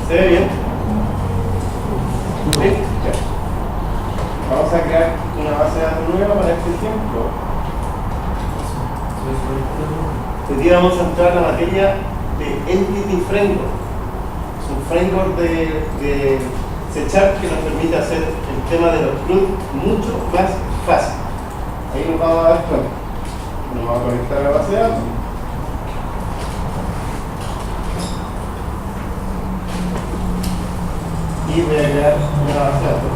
¿Se ve bien? ¿Sí? Ya. Vamos a crear una base de datos nueva para este ejemplo. Hoy día vamos a entrar a la materia de Entity Framework. Es un framework de C# que nos permite hacer el tema de los CRUD mucho más fácil. Ahí nos vamos a dar cuenta. Nos vamos a conectar a la base de datos. Y voy a crear una base de datos.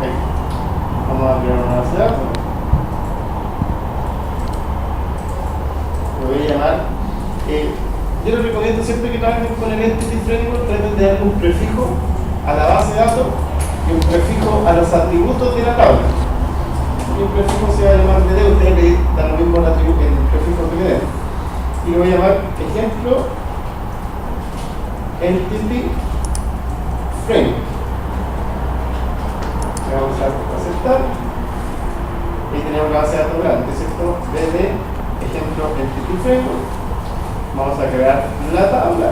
Ahí. Vamos a crear una base de datos. Lo voy a llamar. Yo les recomiendo siempre que trabajen con el Entity Framework, traten de darle un prefijo a la base de datos y un prefijo a los atributos de la tabla. Y el prefijo se va a llamar DD, ustedes le dan lo mismo el prefijo que le den. Y lo voy a llamar ejemplo Entity Framework. Le vamos a aceptar. Y tenemos la base de datos grande, ¿cierto? DD, ejemplo Entity Framework. Vamos a crear la tabla.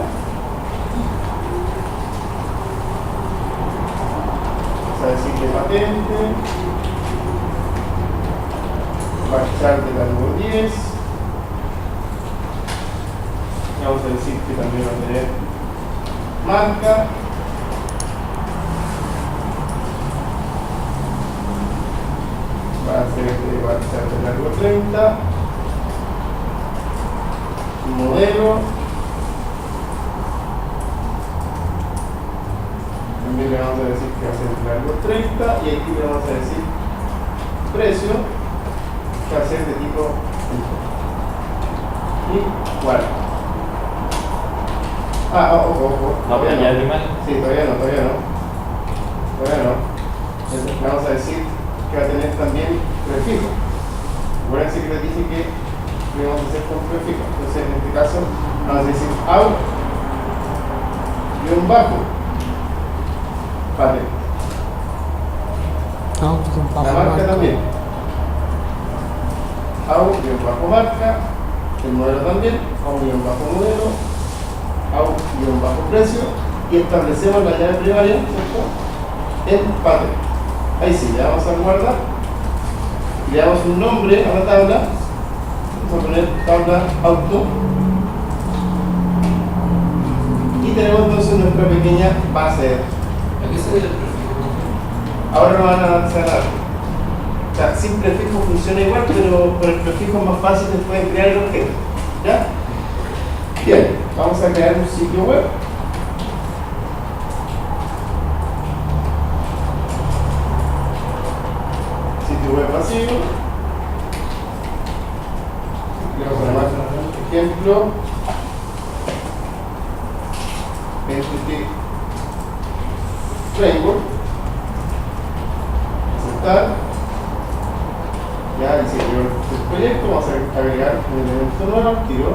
Vamos a decirle patente. Marchar del largo 10. Vamos a decir que también va a tener marca. Va a ser de marchar del largo 30. Modelo. También le vamos a decir que va a ser de largo 30. Y aquí le vamos a decir precio, que va a ser de tipo y 40. Ojo. No, pero ya animal. Sí, todavía no. Entonces, le vamos a decir que va a tener también prefijo. Acuérdense que les dije que lo vamos a hacer con prefijo. Entonces, en este caso, vamos a decir out patente. La marca también. Out-marca, el modelo también, out-modelo, out-precio, y establecemos la llave primaria, ¿cierto? En patente. Ahí sí, le vamos a guardar y le damos un nombre a la tabla. Vamos a poner tabla auto y tenemos entonces nuestra pequeña base de datos. ¿A qué se debe el prefijo? Ahora no van a avanzar. O sea, sin prefijo funciona igual, pero por el prefijo es más fácil después de crear el objeto. ¿Ya? Bien, vamos a crear un sitio web. Sitio web vacío. Le vamos a llamar ejemplo Entity Framework. Aceptar. Ya diseño el proyecto, vamos a agregar un elemento nuevo al tiro,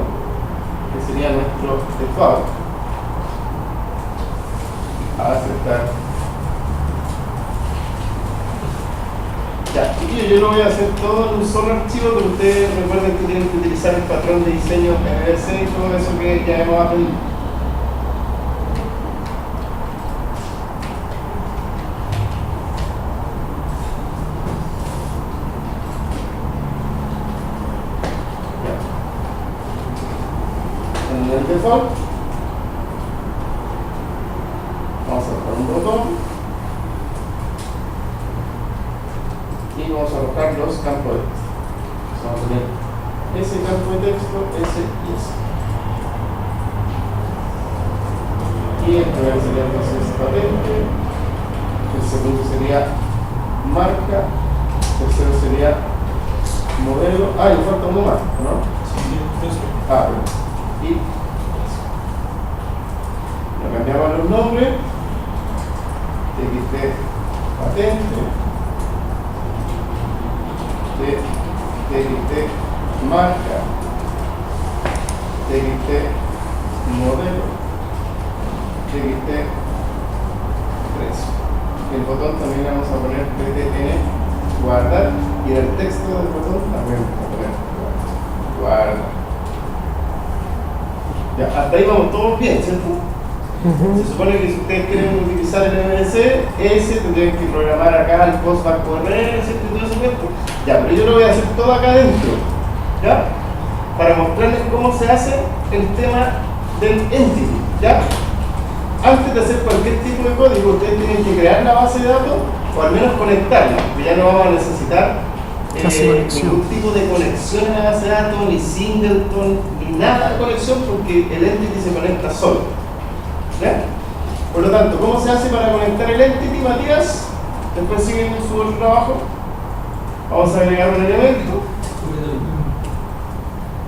que sería nuestro default. A aceptar. Ya, chiquillos, yo lo voy a hacer todo en un solo archivo, pero ustedes recuerden que tienen que utilizar el patrón de diseño MVC y todo eso que ya hemos aprendido. En el default vamos a poner un botón y vamos a alojar los campos de texto. Vamos a poner ese campo de texto, ese y ese. Y el primero sería entonces patente, el segundo sería marca, el tercero sería modelo. Y falta uno más, ¿no? Bueno. Y le cambiamos los nombres, txt patente, txt marca, txt modelo, txt precio. ¿Ok? el botón también vamos a poner PTN guardar, y en el texto del botón también vamos a poner guardar. Ya, hasta ahí vamos todos bien, ¿cierto? Se supone que si ustedes quieren utilizar el MVC, ese tendrían que programar acá, el post va a correr, ¿cierto? Y todo eso, ¿cierto? Ya, pero yo lo voy a hacer todo acá adentro, ¿ya? Para mostrarles cómo se hace el tema del entity, ¿ya? Antes de hacer cualquier tipo de código, ustedes tienen que crear la base de datos o al menos conectarla, porque ya no vamos a necesitar ningún tipo de conexión a la base de datos, ni singleton, ni nada de conexión, porque el entity se conecta solo, ¿ya? Por lo tanto, ¿cómo se hace para conectar el entity, Matías? Después siguen su otro trabajo. Vamos a agregar un elemento.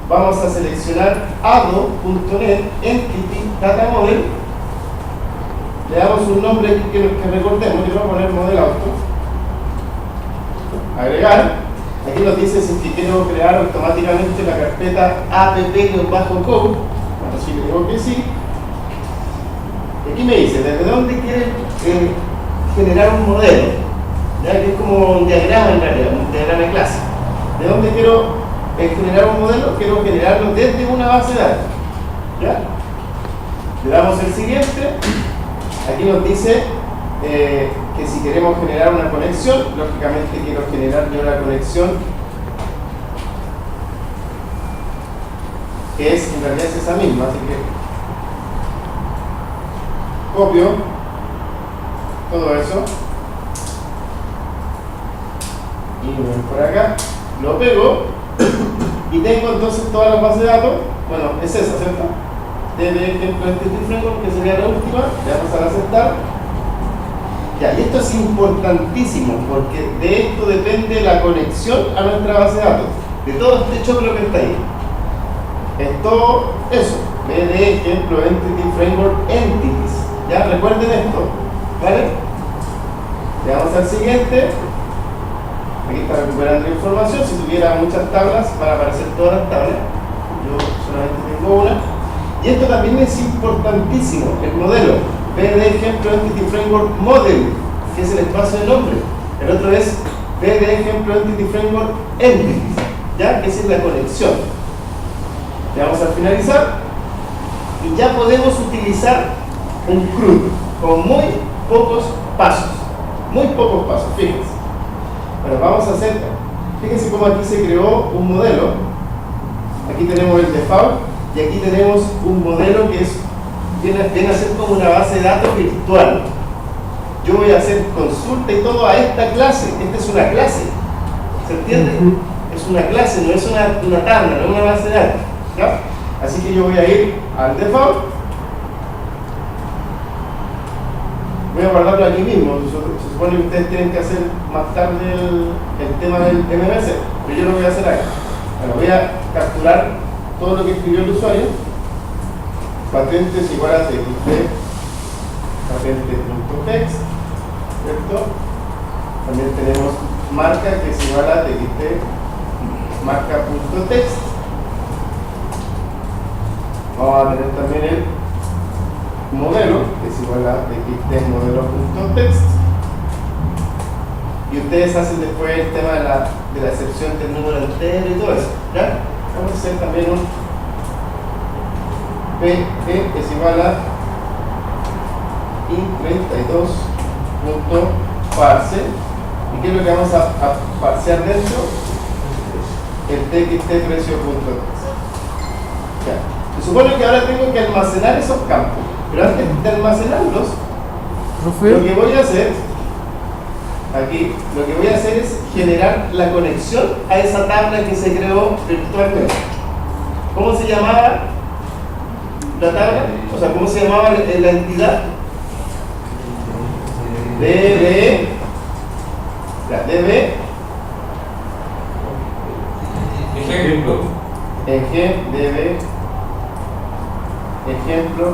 Vamos a seleccionar ado.net entity data model. Le damos un nombre aquí que recordemos. Yo voy a poner model auto. Agregar. Aquí nos dice si quiero crear automáticamente la carpeta app-code. Así que digo que sí. Aquí me dice desde dónde quiere generar un modelo, ¿ya? Que es como un diagrama en realidad, un diagrama de clase. ¿De dónde quiero generar un modelo? Quiero generarlo desde una base de datos, ¿ya? Le damos el siguiente. Aquí nos dice que si queremos generar una conexión, lógicamente quiero generar yo la conexión que es en realidad es esa misma, así que copio todo eso y me voy por acá, lo pego y tengo entonces todas las bases de datos. Bueno, es esa, ¿cierto? Desde ejemplo Entity Framework, que sería la última. Le vamos a aceptar. Ya, y esto es importantísimo porque de esto depende la conexión a nuestra base de datos, de todo este choclo que está ahí. Es todo eso, de ejemplo Entity Framework Entities. Ya, recuerden esto, ¿vale? Le damos al siguiente. Aquí está recuperando la información. Si tuviera muchas tablas, van a aparecer todas las tablas. Yo solamente tengo una. Y esto también es importantísimo, el modelo. Ve de ejemplo Entity Framework Model, que es el espacio de nombre. El otro es ve de ejemplo Entity Framework Entities, ¿ya? Que esa es la conexión. Le damos a finalizar. Y ya podemos utilizar un CRUD con muy pocos pasos. Muy pocos pasos, fíjense. Bueno, vamos a hacer, fíjense cómo aquí se creó un modelo. Aquí tenemos el default y aquí tenemos un modelo que viene a ser como una base de datos virtual. Yo voy a hacer consulta y todo a esta clase. Esta es una clase, ¿se entiende? Es una clase, no es una tabla, no es una base de datos, ¿ya? Así que yo voy a ir al default. Voy a guardarlo aquí mismo. Se supone que ustedes tienen que hacer más tarde el tema del MVC, pero yo lo voy a hacer ahí. Bueno, voy a capturar todo lo que escribió el usuario. Patentes igual a txt, patente.text, ¿cierto? También tenemos marca, que es igual a txt, marca.text. Vamos a tener también el modelo, que es igual a txt modelo.text. Y ustedes hacen después el tema de la excepción del número entero y todo eso, ¿ya? Vamos a hacer también un p que es igual a int32.parse. ¿Y qué es lo que vamos a parsear dentro? El txt precio.text. Ya. Se supone que ahora tengo que almacenar esos campos, pero antes de almacenarlos, lo que voy a hacer aquí, lo que voy a hacer es generar la conexión a esa tabla que se creó virtualmente. ¿Cómo se llamaba la tabla? O sea, ¿cómo se llamaba la entidad? DB. La DB. Ejemplo. DB. Ejemplo.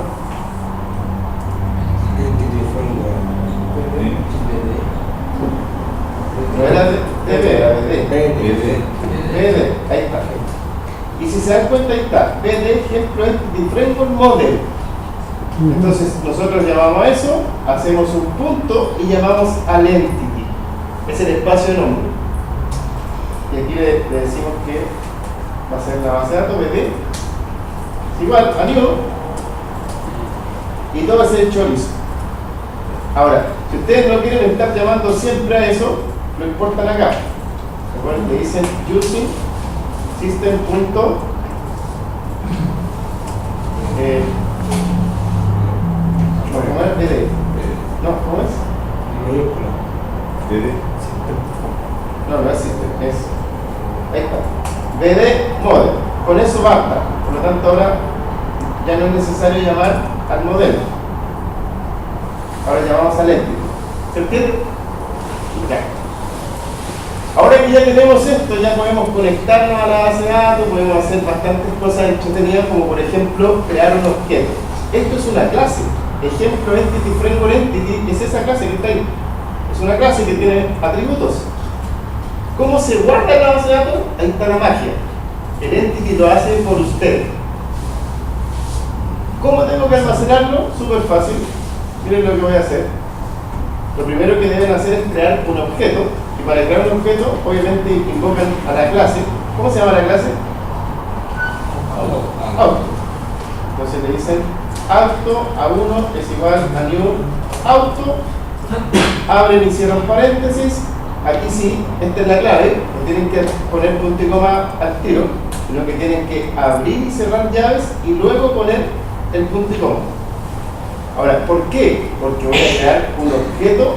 No era DB, era BD. Ahí está. Y si se dan cuenta, ahí está. BD ejemplo Entity Framework Model. Entonces nosotros llamamos a eso, hacemos un punto y llamamos al entity. Es el espacio de nombre. Y aquí le decimos que va a ser la base de datos BD. Igual a new. Y todo va a ser chorizo. Ahora, si ustedes no quieren estar llamando siempre a eso, lo importan acá. Recuerden que dicen using system. ¿Cómo es? BD. No, ¿cómo es? BD. No es system, es. Ahí está. BD model. Con eso basta. Por lo tanto, ahora ya no es necesario llamar al modelo. Ahora llamamos al entity. ¿Se entiende? Ya. Ahora que ya tenemos esto, ya podemos conectarnos a la base de datos, podemos hacer bastantes cosas entretenidas, como por ejemplo crear un objeto. Esto es una clase. Ejemplo Entity Framework Entity es esa clase que está ahí. Es una clase que tiene atributos. ¿Cómo se guarda la base de datos? Ahí está la magia. El Entity lo hace por usted. ¿Cómo tengo que almacenarlo? Súper fácil. Miren lo que voy a hacer. Lo primero que deben hacer es crear un objeto. Y para crear un objeto, obviamente invocan a la clase. ¿Cómo se llama la clase? Auto. Entonces le dicen auto A1 es igual a new auto. Abren y cierran paréntesis. Aquí sí, esta es la clave. No tienen que poner punto y coma al tiro, sino que tienen que abrir y cerrar llaves y luego poner el punto y coma. Ahora, ¿por qué? Porque voy a crear un objeto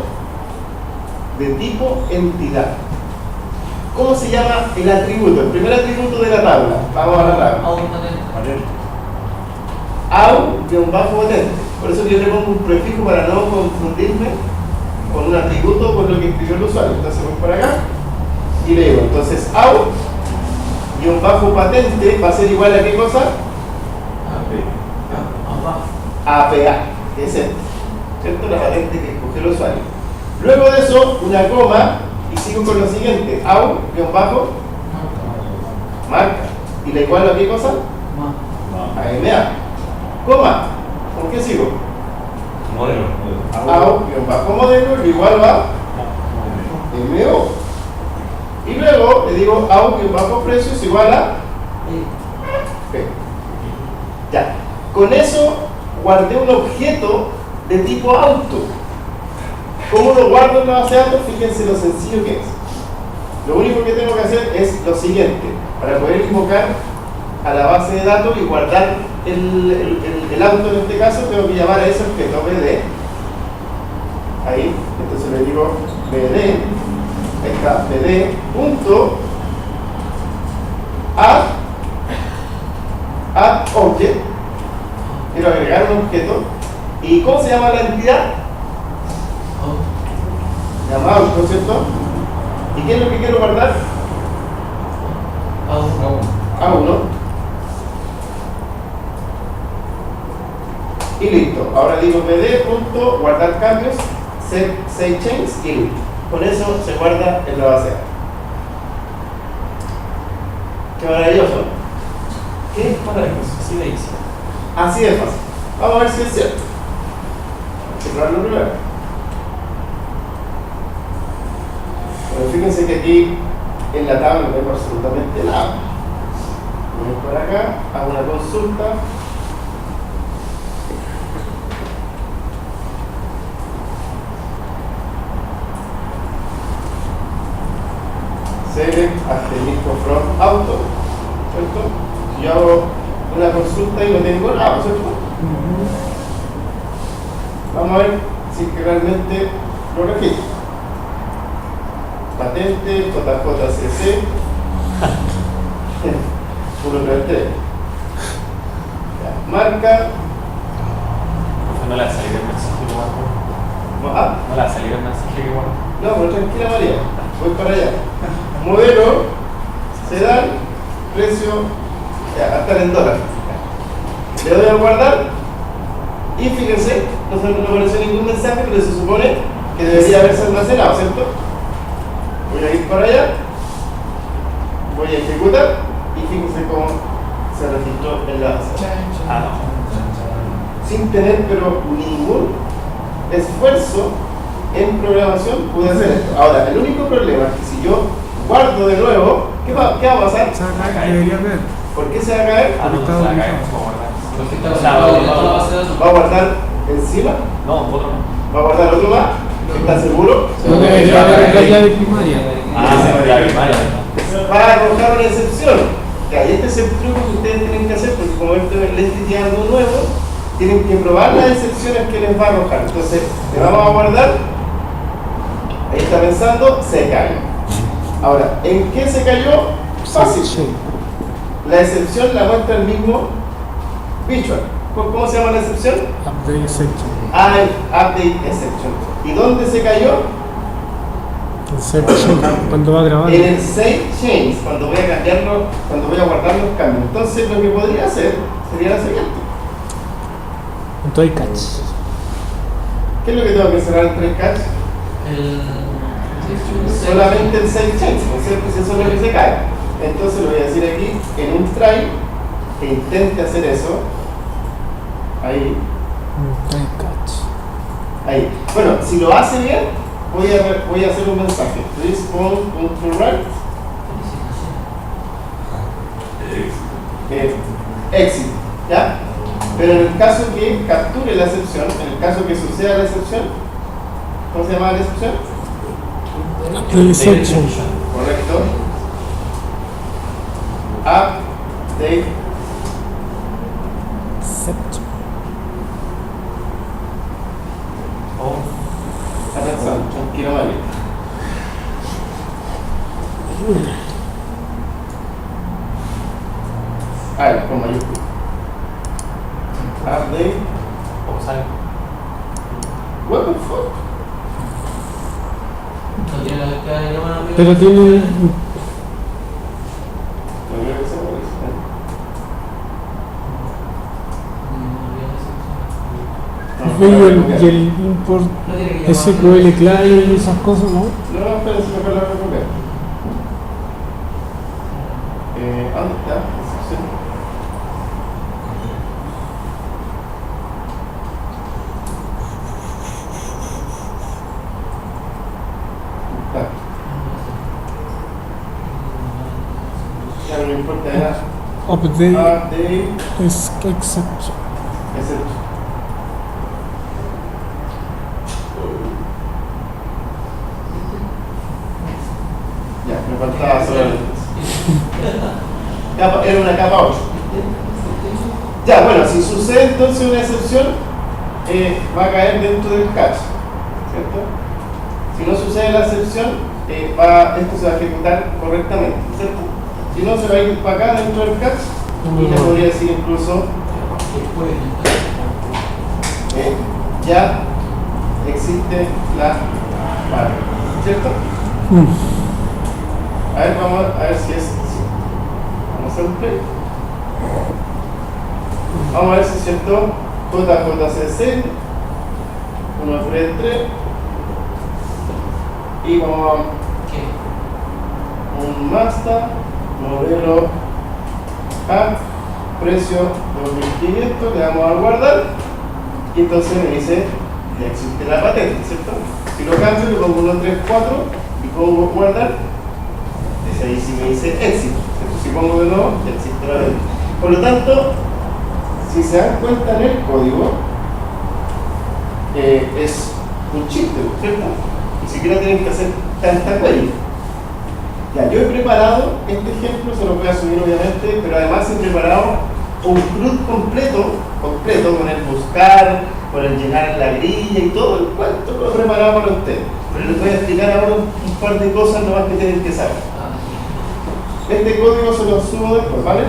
de tipo entidad. ¿Cómo se llama el atributo? El primer atributo de la tabla. Vamos a la tabla. Au-patente. Por eso yo le pongo un prefijo para no confundirme con un atributo por lo que escribió el usuario. Entonces voy por acá y le digo, entonces au-patente va a ser igual a ¿qué cosa? APA, que es esto, ¿cierto? La patente que escogió el usuario. Luego de eso, una coma y sigo con lo siguiente, marca. ¿Y la igual a qué cosa? AMA. Coma. ¿Por qué sigo? Modelo. Modelo igual a MO. Y luego le digo precio es igual a P. Ya. Con eso guardé un objeto de tipo auto. ¿Cómo lo guardo en la base de datos? Fíjense lo sencillo que es. Lo único que tengo que hacer es lo siguiente. Para poder invocar a la base de datos y guardar el auto en este caso, tengo que llamar a ese objeto BD. Ahí, entonces le digo BD, ahí está, BD, punto, add object. Quiero agregar un objeto. ¿Y cómo se llama la entidad? Llama auto, ¿cierto? ¿Y qué es lo que quiero guardar? A1. Y listo. Ahora digo bd. Guardar cambios, save change y listo. Con eso se guarda en la base de datos. Qué maravilloso. Qué maravilloso. Así de easy. Así de fácil. Vamos a ver si es cierto. Hay que probarlo primero. Bueno, fíjense que aquí en la tabla no tengo absolutamente nada. Voy por acá, hago una consulta. Select asterisco from auto, ¿cierto? Yo hago una consulta y no tengo nada, ¿cierto? Vamos a ver si que realmente lo registro. Patente, JJCC 133. Marca. No le ha salido el mensaje que guardo. Ah, No le ha salido el mensaje que guardo. no, pero tranquila María, voy para allá. Modelo, sedán, precio, ya, hasta en dólares. Le doy a guardar y fíjense, no apareció ningún mensaje, pero se supone que debería haberse almacenado, ¿cierto? Voy a ir para allá, voy a ejecutar y fíjense cómo se registró en la base. Ah, no. sin tener pero ningún esfuerzo en programación, pude hacer esto. Ahora, el único problema es que si yo guardo de nuevo, ¿qué va a pasar? Debería ver. ¿Por qué se va a caer? Ah, no, Porque se la está cae, ubicado. o sea, guardar. ¿Va a guardar encima? No, otro no. ¿Va a guardar otro más? ¿Estás seguro? No debería haber la llave primaria. Ah, sí, la primaria. Para arrojar una excepción. Y este es el truco que ustedes tienen que hacer, porque como esto les es algo nuevo, tienen que probar las excepciones que les va a arrojar. Entonces, le vamos a guardar. Ahí está pensando, se cae. Ahora, ¿en qué se cayó? Fácil. La excepción la muestra el mismo Visual. ¿Cómo se llama la excepción? Update exception. Update exception. ¿Y dónde se cayó? Exception. Cuando va a grabar. En el save change, cuando voy a cambiarlo, cuando voy a guardar los cambios. Entonces, lo que podría hacer sería la siguiente. Entonces hay catch. ¿Qué es lo que tengo que cerrar en 3 catch? Solamente el save change, ¿no es cierto? Si eso es lo que se cae. Entonces lo voy a decir aquí, en un try, que intente hacer eso. Ahí, Entonces catch. ahí. Bueno, si lo hace bien, voy a hacer un mensaje. Please right. Exit, ¿ya? Pero en el caso que capture la excepción, en el caso que suceda la excepción, ¿cómo se llama la excepción? Update exception. Correcto. Update. Exception. Está pensando, tranquilo, vale. Con mayúscula. Update. ¿Cómo sale? What the fuck? Pero tiene. No creo que sea por eso. Y el import SQL client y esas cosas, ¿no? No, espera, si mejor la voy a copiar. ¿Dónde está? Excepción. Está. Ya no me importa, era Update update es exception. exception. Ya, me faltaba solo el era una capa 8. Ya, bueno, si sucede entonces una excepción, va a caer dentro del catch, ¿cierto? Si no sucede la excepción, esto se va a ejecutar correctamente, ¿cierto? Si no, se va a ir para acá dentro del catch y le podría decir incluso ya existe la barra, ¿cierto? A ver, vamos a ver si es así. Vamos a hacer un play. Vamos a ver si es cierto. JJCC 133 y vamos a un Mazda modelo A, precio 2500, le damos a guardar y entonces me dice ya existe la patente, ¿cierto? Si lo cambio, le pongo 134 y pongo guardar, ahí sí me dice éxito, ¿cierto? Si pongo de nuevo, ya existe la patente. Por lo tanto, si se dan cuenta en el código, es un chiste, ¿cierto? Ni siquiera tienen que hacer tanta query. Ya, yo he preparado este ejemplo, se lo voy a subir obviamente, pero además he preparado un CRUD completo con el buscar, con el llenar la grilla y todo el cuento lo he preparado para ustedes. Pero les voy a explicar ahora un par de cosas nomás que tienen que saber. Este código se lo subo después, ¿vale?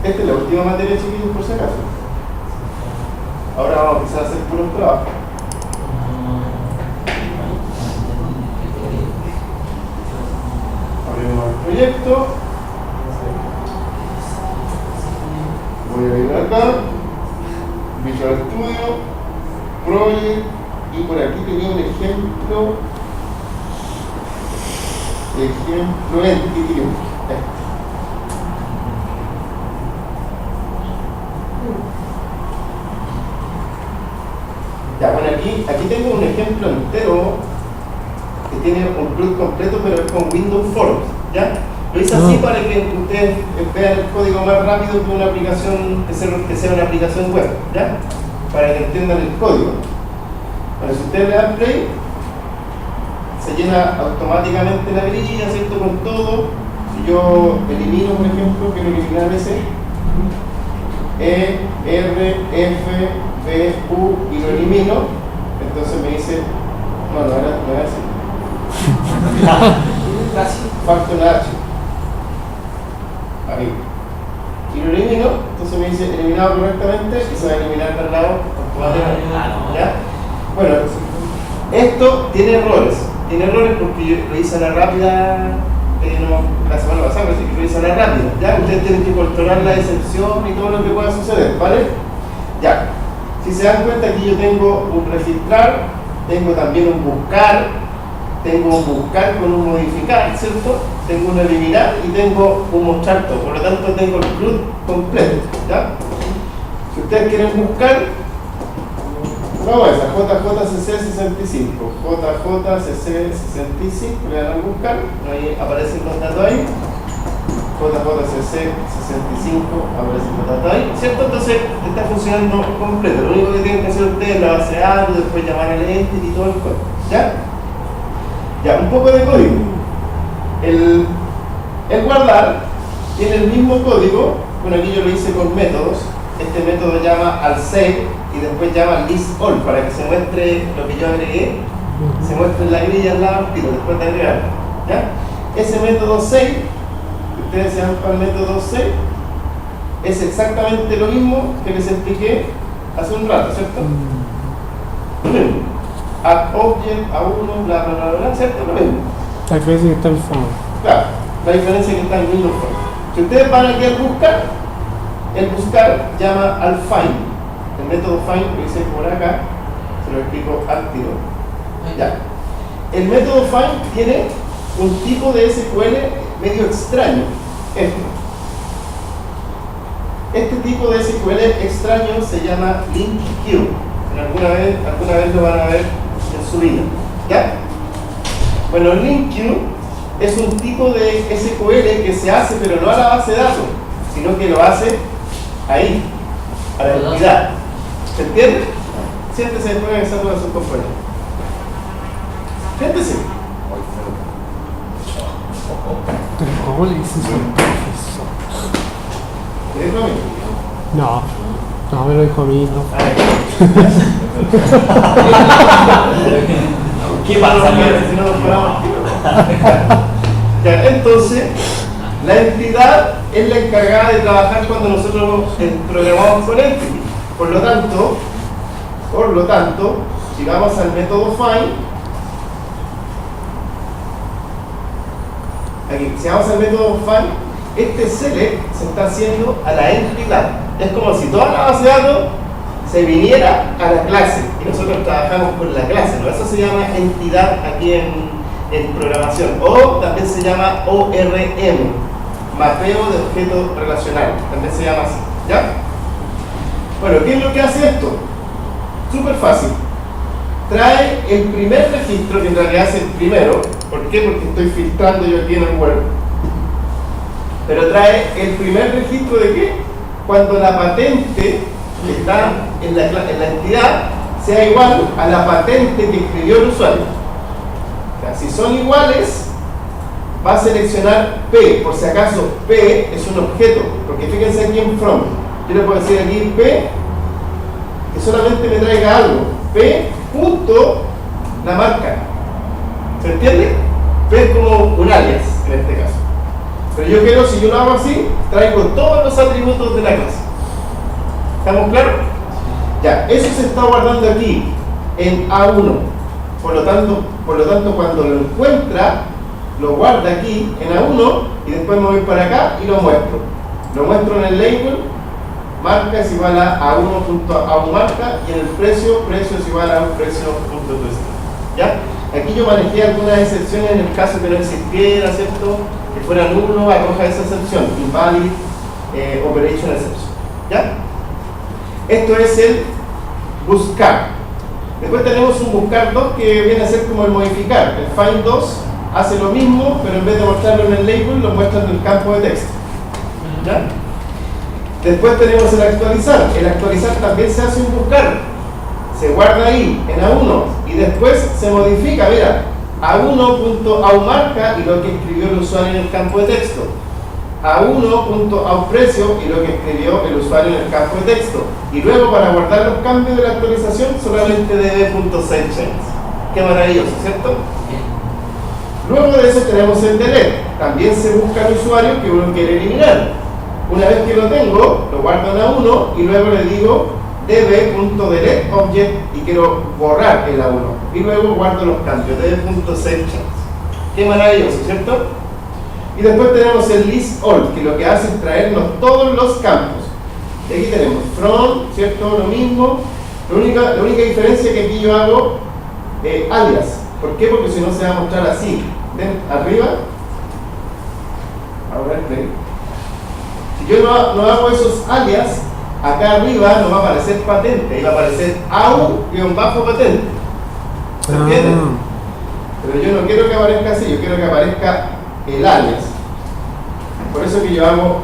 Esta es la última materia, chiquillos, por si acaso. Ahora vamos a empezar a hacer puros trabajos. Abrimos el proyecto. Voy a ir acá. Visual Studio. Project. Y por aquí tenía un ejemplo. Entity. aquí tengo un ejemplo entero que tiene un CRUD completo, pero es con Windows Forms, ¿ya? Lo hice así para que ustedes vean el código más rápido que una aplicación, que sea una aplicación web, ¿ya? Para que entiendan el código. Bueno, si ustedes le dan play, se llena automáticamente la grilla, ¿cierto? Con todo. Si yo elimino, por ejemplo, quiero eliminar ese E, R, F, B, U y lo elimino, entonces me dice, no era así. Falta una H. Ahí. Y lo elimino, entonces me dice eliminado correctamente y se va a eliminar al lado automáticamente. ¿Ya? Bueno, esto tiene errores. Tiene errores porque yo lo hice a la rápida, la semana pasada, así que lo hice a la rápida. ¿Ya? Ustedes tienen que controlar la excepción y todo lo que pueda suceder, ¿vale? Ya. Si se dan cuenta, aquí yo tengo un registrar, tengo también un buscar, tengo un buscar con un modificar, ¿cierto? Tengo un eliminar y tengo un mostrar todo. Por lo tanto, tengo el CRUD completo, ¿ya? Si ustedes quieren buscar, vamos a esa, JJCC65, JJCC65, le dan a buscar, ahí aparecen los datos ahí, JJCC65, aparecen los datos ahí, ¿cierto? Entonces está funcionando completo. Lo único que tienen que hacer ustedes es la base de datos, después llamar al entity y todo el código, ¿ya? Ya, un poco de código. El guardar tiene el mismo código, bueno, aquí yo lo hice con métodos. Este método llama al save y después llama list all para que se muestre lo que yo agregué, se muestre en la grilla al lado al tiro, después de agregar, ¿ya? Ese método save, ustedes se van para el método save, es exactamente lo mismo que les expliqué hace un rato, ¿cierto? Lo mismo. Add object, A1, bla bla bla bla, ¿cierto? Lo mismo. La diferencia que está en forma. Claro, la diferencia es que está en Windows Form. Si ustedes van aquí al buscar, el buscar llama al find. El método find lo hice por acá, se lo explico al tiro. Ya. El método find tiene un tipo de SQL medio extraño. Este tipo de SQL extraño se llama link queue. Alguna vez lo van a ver en su vida, ¿ya? Bueno, el link queue es un tipo de SQL que se hace, pero no a la base de datos, sino que lo hace ahí, a la entidad. ¿Se entiende? Siéntese después de examen a sus compañeros. Siéntese. ¿Cómo le dices a un profesor? ¿Es lo mismo? No, me lo dijo a mí, no. ¿Qué pasa? Si no nos paramos. Ya, entonces, la entidad es la encargada de trabajar cuando nosotros programamos con Entity. Por lo tanto, si vamos al método find, aquí, si vamos al método find, este select se está haciendo a la entidad. Es como si toda la base de datos se viniera a la clase y nosotros trabajamos con la clase, ¿no? Eso se llama entidad aquí en programación, o también se llama ORM, mapeo de objeto relacional, también se llama así, ¿ya? Bueno, ¿qué es lo que hace esto? Súper fácil. Trae el primer registro, que en realidad es el primero. ¿Por qué? Porque estoy filtrando yo aquí en el Word. Pero trae el primer registro de qué? Cuando la patente que está en la entidad sea igual a la patente que escribió el usuario. O sea, si son iguales, va a seleccionar P. Por si acaso, P es un objeto. Porque fíjense aquí en from. Yo le puedo decir aquí P, que solamente me traiga algo. P punto la marca. ¿Se entiende? P es como un alias en este caso. Pero yo quiero, si yo lo hago así, traigo todos los atributos de la clase. ¿Estamos claros? Ya, eso se está guardando aquí en A1. Por lo tanto, cuando lo encuentra, lo guarda aquí en A1 y después me voy para acá y lo muestro. Lo muestro en el label, marca es igual a A1.AUMarca y en el precio es igual a un precio.twist. ¿Ya? Aquí yo manejé algunas excepciones en el caso que no existiera, ¿cierto? Que fuera nulo, arroja esa excepción, invalid operation exception. ¿Ya? Esto es el buscar. Después tenemos un buscar 2 que viene a ser como el modificar. El find 2 hace lo mismo, pero en vez de mostrarlo en el label, lo muestra en el campo de texto. ¿Ya? Después tenemos el actualizar. El actualizar también se hace un buscar. Se guarda ahí, en A1, y después se modifica. Mira, A1.aumarca y lo que escribió el usuario en el campo de texto. A1.auprecio y lo que escribió el usuario en el campo de texto. Y luego, para guardar los cambios de la actualización, solamente db.setChange. Qué maravilloso, ¿cierto? Luego de eso tenemos el delete. También se busca al usuario que uno quiere eliminar. Una vez que lo tengo, lo guardo en A1 y luego le digo db.deleteObject y quiero borrar el A1. Y luego guardo los cambios, db.setChange. Qué maravilloso, ¿cierto? Y después tenemos el list all, que lo que hace es traernos todos los campos. Y aquí tenemos from, ¿cierto? Lo mismo. La única diferencia es que aquí yo hago alias. ¿Por qué? Porque si no se va a mostrar así. ¿Ven? Arriba. Ahora play. Si yo no hago esos alias, acá arriba no va a aparecer patente, ahí va a aparecer au-patente. ¿Se entiende? Pero yo no quiero que aparezca así, yo quiero que aparezca el alias. Por eso que yo hago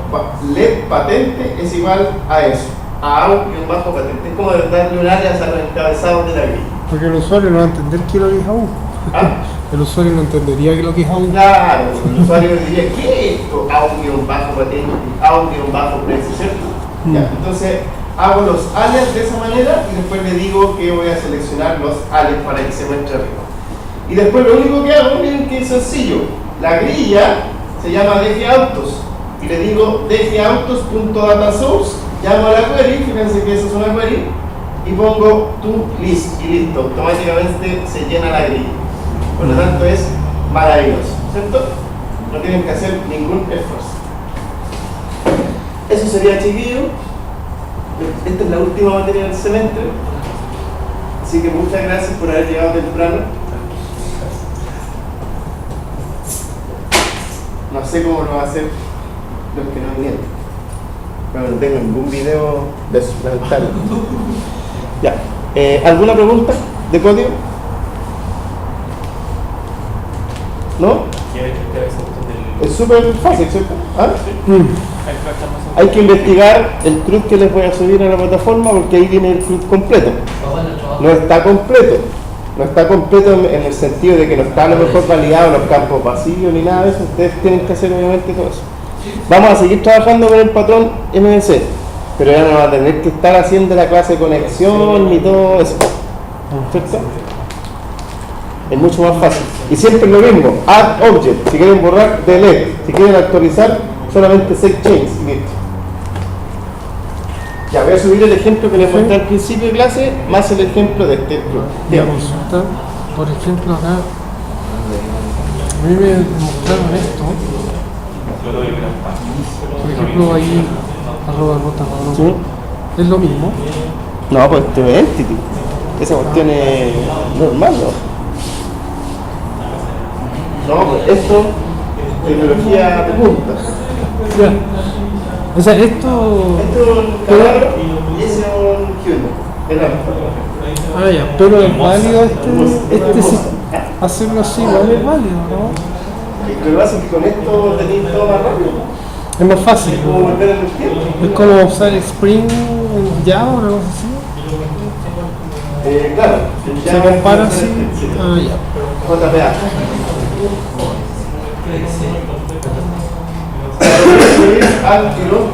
let patente es igual a eso, a au-patente. Es como darle un alias al encabezado de la grilla. Porque el usuario no va a entender qué es lo que es AU. ¿Ah? El usuario no entendería que lo que es AU. Claro, el usuario diría, ¿qué es esto? Au-patente, au-precio, ¿cierto? Ya, entonces hago los alias de esa manera y después le digo que voy a seleccionar los alias para que se muestre arriba. Y después lo único que hago, miren que es sencillo, la grilla se llama dgautos y le digo dgautos.datasource, llamo a la query, fíjense que esa es una query, y pongo toList y listo, automáticamente se llena la grilla. Por lo tanto es maravilloso, ¿cierto? No tienen que hacer ningún esfuerzo. Eso sería, chiquillo. Esta es la última materia del semestre, así que muchas gracias por haber llegado temprano. No sé cómo lo va a hacer los que no vinieron, pero no tengo ningún video de eso, lamentablemente. Ya, ¿alguna pregunta de código? ¿No? Es súper fácil, ¿cierto? ¿Ah? Hay que investigar el CRUD que les voy a subir a la plataforma porque ahí viene el CRUD completo. No está completo. No está completo en el sentido de que no está a lo mejor validado los campos vacíos ni nada de eso. Ustedes tienen que hacer obviamente todo eso. Vamos a seguir trabajando con el patrón MVC, pero ya no va a tener que estar haciendo la clase de conexión ni todo eso. ¿Cierto? Es mucho más fácil. Y siempre es lo mismo. Add object. Si quieren borrar, delete. Si quieren actualizar, solamente set change. Y listo. Ya, voy a subir el ejemplo que les mostré al principio de clase, más el ejemplo de este club. Voy a consultar, por ejemplo, acá. A mí me mostraron esto. Por ejemplo, ahí, @rota. ¿Sí? ¿Es lo mismo? No, pues esto es entity. Esa cuestión es normal, ¿no? No, pues esto, tecnología de punta. Ya. O sea, esto Esto es un caballo y ese es un Hyundai. El Alfa. Ah, ya, pero es válido este sí, hacerlo así, igual es válido, ¿no? Lo que pasa es que con esto tenéis todo más rápido. Es más fácil. Es como volver en el tiempo. Es como usar Spring en Java o algo así. Claro. Se compara así. Sí. Ah, ya. JPA. Al tirón